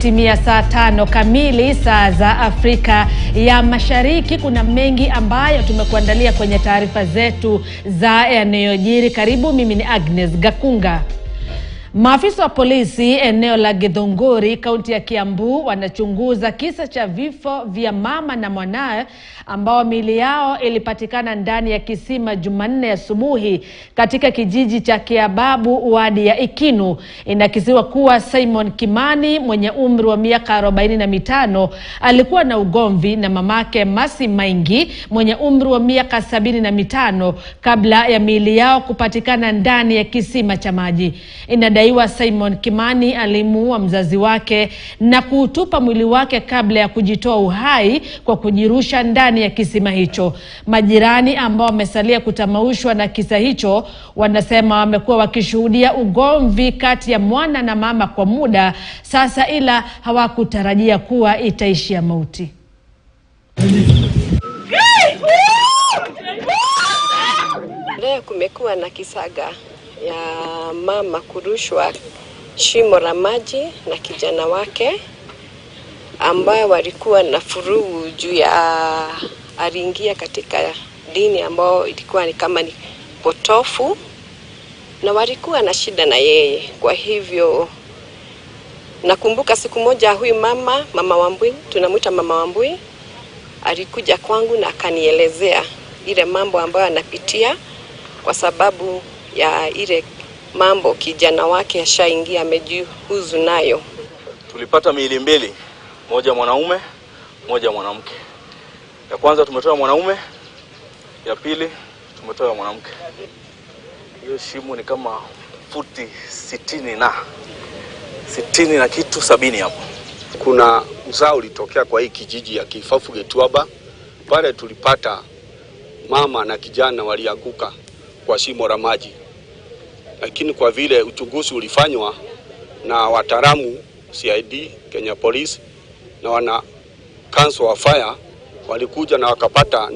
Timia saa 5 kamili saa za Afrika ya Mashariki. Kuna mengi ambayo tumekuandalia kwenye taarifa zetu za yanayojiri. Karibu, mimi ni Agnes Gakunga. Maafisa wa polisi eneo la Githunguri, kaunti ya Kiambu, wanachunguza kisa cha vifo vya mama na mwanae ambao miili yao ilipatikana ndani ya kisima Jumanne asubuhi katika kijiji cha Kiababu, wadi ya Ikinu. Inakisiwa kuwa Simon Kimani mwenye umri wa miaka 45 alikuwa na ugomvi na mamake Masi Maingi mwenye umri wa miaka 75 kabla ya miili yao kupatikana ndani ya kisima cha maji. Inadaiwa Simon Kimani alimuua mzazi wake na kuutupa mwili wake kabla ya kujitoa uhai kwa kujirusha ndani ya kisima hicho. Majirani ambao wamesalia kutamaushwa na kisa hicho wanasema wamekuwa wakishuhudia ugomvi kati ya mwana na mama kwa muda sasa, ila hawakutarajia kuwa itaishia mauti. Leo kumekuwa na kisaga ya mama kurushwa shimo la maji na kijana wake ambaye walikuwa na furugu juu ya aliingia katika dini ambao ilikuwa ni kama ni potofu na walikuwa na shida na yeye. Kwa hivyo nakumbuka siku moja huyu mama Wambui, tunamuita mama Wambui, alikuja kwangu na akanielezea ile mambo ambayo anapitia kwa sababu ya ile mambo kijana wake ashaingia amejihuzu nayo. Tulipata miili mbili, moja mwanaume, moja mwanamke. Ya kwanza tumetoa mwanaume, ya pili tumetoa mwanamke. Hiyo shimo ni kama futi 60 na kitu 70 hapo. Kuna mzao ulitokea kwa hii kijiji ya Kifafu Getuaba. Pale tulipata mama na kijana walianguka kwa shimo la maji. Lakini kwa vile uchunguzi ulifanywa na wataalamu CID, Kenya Police na wana Council of Fire, walikuja na wakapata